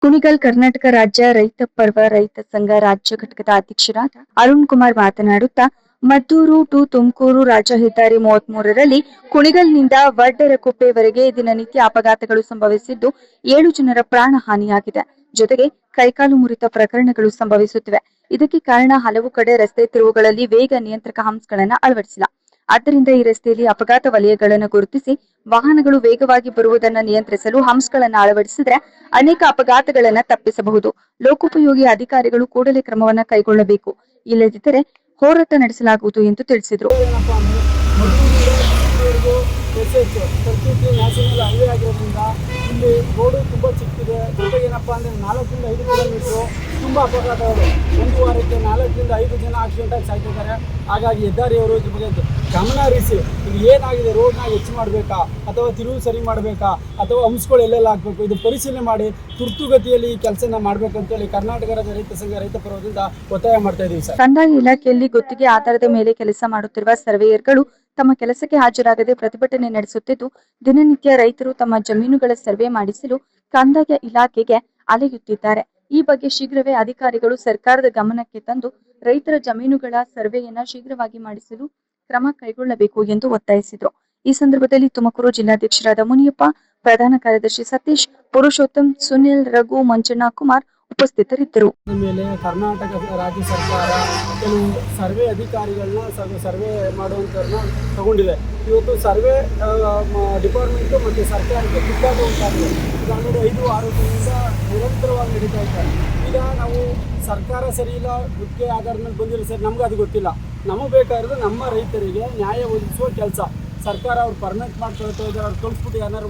ಕುಣಿಗಲ್ ಕರ್ನಾಟಕ ರಾಜ್ಯ ರೈತ ಪರ್ವ ರೈತ ಸಂಘ ರಾಜ್ಯ ಘಟಕದ ಅಧ್ಯಕ್ಷರಾದ ಅರುಣ್ ಕುಮಾರ್ ಮಾತನಾಡುತ್ತಾ, ಮದ್ದೂರು ಟು ತುಮಕೂರು ರಾಜ್ಯ ಹೆದ್ದಾರಿ 33ರಲ್ಲಿ ಕುಣಿಗಲ್ನಿಂದ ವಡ್ಡರಕುಪ್ಪೆವರೆಗೆ ದಿನನಿತ್ಯ ಅಪಘಾತಗಳು ಸಂಭವಿಸಿದ್ದು 7 ಜನರ ಪ್ರಾಣ ಹಾನಿಯಾಗಿದೆ. ಜೊತೆಗೆ ಕೈಕಾಲು ಮುರಿತ ಪ್ರಕರಣಗಳು ಸಂಭವಿಸುತ್ತಿವೆ. ಇದಕ್ಕೆ ಕಾರಣ ಹಲವು ಕಡೆ ರಸ್ತೆ ತಿರುವುಗಳಲ್ಲಿ ವೇಗ ನಿಯಂತ್ರಕ ಹಂಪ್ಸ್ಗಳನ್ನು ಅಳವಡಿಸಿಲ್ಲ. ಆದ್ದರಿಂದ ಈ ರಸ್ತೆಯಲ್ಲಿ ಅಪಘಾತ ವಲಯಗಳನ್ನು ಗುರುತಿಸಿ ವಾಹನಗಳು ವೇಗವಾಗಿ ಬರುವುದನ್ನು ನಿಯಂತ್ರಿಸಲು ಹಂಪ್ಸ್ಗಳನ್ನು ಅಳವಡಿಸಿದರೆ ಅನೇಕ ಅಪಘಾತಗಳನ್ನು ತಪ್ಪಿಸಬಹುದು. ಲೋಕೋಪಯೋಗಿ ಅಧಿಕಾರಿಗಳು ಕೂಡಲೇ ಕ್ರಮವನ್ನು ಕೈಗೊಳ್ಳಬೇಕು, ಇಲ್ಲದಿದ್ದರೆ ಹೋರಾಟ ನಡೆಸಲಾಗುವುದು ಎಂದು ತಿಳಿಸಿದರು. ನ್ಯಾಷನಲ್ ಹೈವೇ ಆಗಿರೋದ್ರಿಂದ ಇಲ್ಲಿ ರೋಡು ತುಂಬ ಚಿಕ್ಕಿದೆ. ಜೊತೆಗೆ ಏನಪ್ಪ ಅಂದರೆ 4 ರಿಂದ 5 ಕಿಲೋಮೀಟ್ರು ತುಂಬ ಅಪಘಾತಗಳು. ಒಂದು ವಾರಕ್ಕೆ 4 ರಿಂದ 5 ಜನ ಆಕ್ಸಿಡೆಂಟಾಗಿ ಸಾಯ್ತಿದ್ದಾರೆ. ಹಾಗಾಗಿ ಹೆದ್ದಾರಿಯವರು ಇದ್ರ ಬಗ್ಗೆ ಗಮನ ಹರಿಸಿ ಇದು ಏನಾಗಿದೆ, ರೋಡ್ನ ಹೆಚ್ಚು ಮಾಡಬೇಕಾ ಅಥವಾ ತಿರುವು ಸರಿ ಮಾಡಬೇಕಾ ಅಥವಾ ಹಂಸ್ಗಳು ಎಲ್ಲೆಲ್ಲ ಹಾಕಬೇಕು, ಇದು ಪರಿಶೀಲನೆ ಮಾಡಿ ತುರ್ತುಗತಿಯಲ್ಲಿ ಈ ಕೆಲಸನ ಮಾಡಬೇಕಂತೇಳಿ ಕರ್ನಾಟಕ ರಾಜ್ಯ ರೈತ ಸಂಘ ರೈತ ಪರ್ವದಿಂದ ಒತ್ತಾಯ ಮಾಡ್ತಾ ಇದ್ದೀವಿ ಸರ್. ಕಂದಾಯ ಇಲಾಖೆಯಲ್ಲಿ ಗುತ್ತಿಗೆ ಆಧಾರದ ಮೇಲೆ ಕೆಲಸ ಮಾಡುತ್ತಿರುವ ಸರ್ವೇಯರ್ಗಳು ತಮ್ಮ ಕೆಲಸಕ್ಕೆ ಹಾಜರಾಗದೆ ಪ್ರತಿಭಟನೆ ನಡೆಸುತ್ತಿದ್ದು, ದಿನನಿತ್ಯ ರೈತರು ತಮ್ಮ ಜಮೀನುಗಳ ಸರ್ವೆ ಮಾಡಿಸಲು ಕಂದಾಯ ಇಲಾಖೆಗೆ ಅಲೆಯುತ್ತಿದ್ದಾರೆ. ಈ ಬಗ್ಗೆ ಶೀಘ್ರವೇ ಅಧಿಕಾರಿಗಳು ಸರ್ಕಾರದ ಗಮನಕ್ಕೆ ತಂದು ರೈತರ ಜಮೀನುಗಳ ಸರ್ವೆಯನ್ನ ಶೀಘ್ರವಾಗಿ ಮಾಡಿಸಲು ಕ್ರಮ ಕೈಗೊಳ್ಳಬೇಕು ಎಂದು ಒತ್ತಾಯಿಸಿದರು. ಈ ಸಂದರ್ಭದಲ್ಲಿ ತುಮಕೂರು ಜಿಲ್ಲಾಧ್ಯಕ್ಷರಾದ ಮುನಿಯಪ್ಪ, ಪ್ರಧಾನ ಕಾರ್ಯದರ್ಶಿ ಸತೀಶ್, ಪುರುಷೋತ್ತಮ್, ಸುನಿಲ್, ರಘು, ಮಂಜಣ್ಣ, ಕುಮಾರ್ ಉಪಸ್ಥಿತರಿದ್ದರು. ಮೇಲೆ ಕರ್ನಾಟಕ ರಾಜ್ಯ ಸರ್ಕಾರ ಕೆಲವು ಸರ್ವೆ ಅಧಿಕಾರಿಗಳನ್ನ ಸರ್ವೆ ಮಾಡುವಂಥವ್ರನ್ನ ತಗೊಂಡಿದೆ. ಇವತ್ತು ಸರ್ವೆ ಡಿಪಾರ್ಟ್ಮೆಂಟು ಮತ್ತು ಸರ್ಕಾರಕ್ಕೆ ಕಿತ್ತಾಟ ಉಂಟಾಗಿದೆ. ಈಗ 5-6 ದಿನದಿಂದ ನಿರಂತರವಾಗಿ ನಡೀತಾ ಇದ್ದಾರೆ. ಈಗ ನಾವು ಸರ್ಕಾರ ಸರಿ ಇಲ್ಲ, ಗುತ್ತಿಗೆ ಆಧಾರದ ಮೇಲೆ ಬಂದಿರೋ ಸರ್, ನಮ್ಗೆ ಅದು ಗೊತ್ತಿಲ್ಲ. ನಮಗೆ ಬೇಕಾಗಿರೋದು ನಮ್ಮ ರೈತರಿಗೆ ನ್ಯಾಯ ಒದಗಿಸುವ ಕೆಲಸ. ಸರ್ಕಾರ ಅವ್ರು ಪರ್ಮನೆಂಟ್ ಮಾಡ್ಕೊಳ್ತಾ ಇದ್ದಾರೆ, ಅವ್ರು ಕಳಿಸ್ಬಿಟ್ಟು ಯಾರು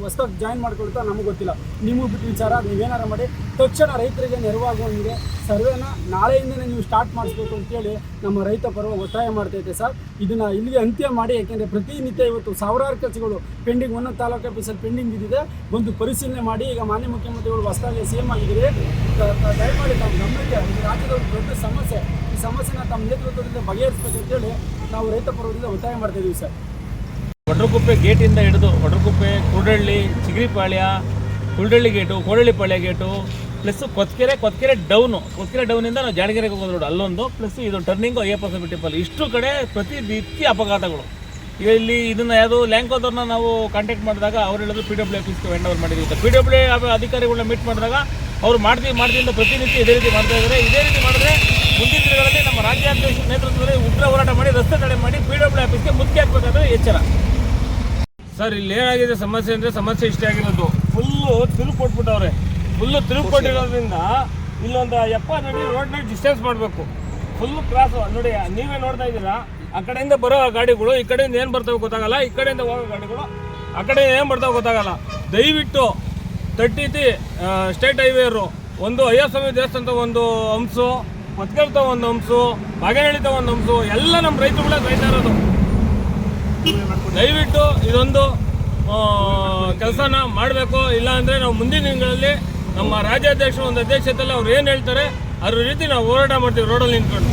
ಹೊಸದಾಗಿ ಜಾಯಿನ್ ಮಾಡ್ಕೊಳ್ತಾ ನಮಗೆ ಗೊತ್ತಿಲ್ಲ. ನಿಮಗೆ ಬಿಟ್ಟು ವಿಚಾರ, ನೀವೇನಾರು ಮಾಡಿ ತಕ್ಷಣ ರೈತರಿಗೆ ನೆರವಾಗುವಂಗೆ ಸರ್ವೆನ ನಾಳೆಯಿಂದನೇ ನೀವು ಸ್ಟಾರ್ಟ್ ಮಾಡಿಸ್ಬೇಕು ಅಂತೇಳಿ ನಮ್ಮ ರೈತ ಪರ್ವ ಒತ್ತಾಯ ಮಾಡ್ತೈತೆ ಸರ್. ಇದನ್ನು ಇಲ್ಲಿಗೆ ಅಂತ್ಯ ಮಾಡಿ, ಯಾಕೆಂದರೆ ಪ್ರತಿನಿತ್ಯ ಇವತ್ತು ಸಾವಿರಾರು ಕೆಲಸಗಳು ಪೆಂಡಿಂಗ್, ಒಂದೊಂದು ತಾಲೂಕು ಆಫೀಸಲ್ಲಿ ಪೆಂಡಿಂಗ್ ಇದ್ದಿದೆ. ಒಂದು ಪರಿಶೀಲನೆ ಮಾಡಿ, ಈಗ ಮಾನ್ಯ ಮುಖ್ಯಮಂತ್ರಿಗಳು ಹೊಸದಾಗಿ CM ಆಗಿದ್ದಾರೆ, ದಯಮಾಡಿ ನಮ್ಮ ಗಮನಕ್ಕೆ ರಾಜ್ಯದ ಒಂದು ದೊಡ್ಡ ಸಮಸ್ಯೆ, ಈ ಸಮಸ್ಯೆನ ತಮ್ಮ ನೇತೃತ್ವದಿಂದ ಬಗೆಹರಿಸಬೇಕು ಅಂತೇಳಿ ನಾವು ರೈತ ಪರ್ವದಿಂದ ಒತ್ತಾಯ ಮಾಡ್ತಾ ಇದ್ದೀವಿ ಸರ್. ವಡ್ರಕುಪ್ಪೆ ಗೇಟಿಂದ ಹಿಡಿದು ವಡ್ರಕುಪ್ಪೆ, ಕುರುಡಳ್ಳಿ, ಚಿಗರಿಪಾಳ್ಯ, ಕುರುಡಳ್ಳಿ ಗೇಟು, ಕೋಡಳ್ಳಿಪಾಳ್ಯ ಗೇಟು, ಪ್ಲಸ್ ಕೊತ್ಕೆರೆ ಡೌನಿಂದ ನಾವು ಜಾಡಗೆರೆಗೆ ಹೋಗೋದು ರೋಡ್ ಅಲ್ಲೊಂದು, ಪ್ಲಸ್ ಇದು ಟರ್ನಿಂಗು ಅಯ್ಯಪ್ಪ ಸ್ವಾಮಿ ಟೆಂಪಲ್. ಇಷ್ಟು ಕಡೆ ಪ್ರತಿನಿತ್ಯ ಅಪಘಾತಗಳು. ಈಗ ಇಲ್ಲಿ ಇದನ್ನು ಯಾವುದು ಲ್ಯಾಂಕೋದವ್ರನ್ನ ನಾವು ಕಾಂಟ್ಯಾಕ್ಟ್ ಮಾಡಿದಾಗ ಅವ್ರು ಹೇಳಿದ್ರು PWA ಆಫೀಸ್ಗೆ ಹ್ಯಾಂಡ್ ಓವರ್ ಮಾಡಿದ್ದೀವಿ ಅಂತ. PWA ಅಧಿಕಾರಿಗಳನ್ನ ಮೀಟ್ ಮಾಡಿದಾಗ ಅವ್ರು ಮಾಡ್ದಿಂದ ಪ್ರತಿನಿತ್ಯ ಇದೇ ರೀತಿ ಮಾಡ್ತಾ ಇದ್ದಾರೆ. ಇದೇ ರೀತಿ ಮಾಡಿದ್ರೆ ಮುಂದಿನ ದಿನಗಳಲ್ಲಿ ನಮ್ಮ ರಾಜ್ಯಾಧ್ಯಕ್ಷ ನೇತೃತ್ವದಲ್ಲಿ ಉಗ್ರ ಹೋರಾಟ ಮಾಡಿ ರಸ್ತೆ ತಡೆ ಮಾಡಿ PWA ಆಫೀಸ್ಗೆ ಮುತ್ತಿಗೆ ಹಾಕಬೇಕಾದ್ರೆ ಎಚ್ಚರ. ಸರ್, ಇಲ್ಲಿ ಏನಾಗಿದೆ ಸಮಸ್ಯೆ ಅಂದರೆ, ಸಮಸ್ಯೆ ಇಷ್ಟೇ ಆಗಿರೋದು, ಫುಲ್ಲು ತಿರುವು ಕೊಟ್ಬಿಟ್ಟವ್ರೆ. ಫುಲ್ಲು ತಿರುವು ಕೊಟ್ಟಿರೋದ್ರಿಂದ ಇಲ್ಲೊಂದು 70 ಅಡಿ ರೋಡ್ನ ಡಿಸ್ಟೆನ್ಸ್ ಮಾಡಬೇಕು. ಫುಲ್ಲು ಕ್ರಾಸು ನೋಡಿ, ನೀವೇ ನೋಡ್ತಾ ಇದ್ದೀರಾ. ಆ ಕಡೆಯಿಂದ ಬರೋ ಗಾಡಿಗಳು ಈ ಕಡೆಯಿಂದ ಏನು ಬರ್ತಾವೆ ಗೊತ್ತಾಗಲ್ಲ, ಈ ಕಡೆಯಿಂದ ಹೋಗೋ ಗಾಡಿಗಳು ಆ ಕಡೆ ಏನು ಬರ್ತಾವೆ ಗೊತ್ತಾಗಲ್ಲ. ದಯವಿಟ್ಟು ತಟ್ಟೀತಿ ಸ್ಟೇಟ್ ಹೈವೇರು ಒಂದು ಅಯ್ಯಪ್ಪ ಸ್ವಾಮಿ ದೇವಸ್ಥಾನದ ಒಂದು ಹಂಸು, ಮತ್ಕಲ್ತ ಒಂದು ಹಂಸು, ಬಾಗೇನಹಳ್ಳಿತ ಒಂದು ಹಂಸು, ಎಲ್ಲ ನಮ್ಮ ರೈತರುಗಳೇ ಕಾಯ್ತಾ ಇರೋದು. ದಯವಿಟ್ಟು ಇದೊಂದು ಕೆಲಸನ ಮಾಡಬೇಕು. ಇಲ್ಲ ಅಂದರೆ ನಾವು ಮುಂದಿನ ದಿನಗಳಲ್ಲಿ ನಮ್ಮ ರಾಜ್ಯಾಧ್ಯಕ್ಷರು ಒಂದು ಅಧ್ಯಕ್ಷತೆಯಲ್ಲಿ ಅವ್ರು ಏನು ಹೇಳ್ತಾರೆ ಅದ್ರ ರೀತಿ ನಾವು ಹೋರಾಟ ಮಾಡ್ತೀವಿ ರೋಡಲ್ಲಿ ನಿಂತ್ಕೊಂಡು.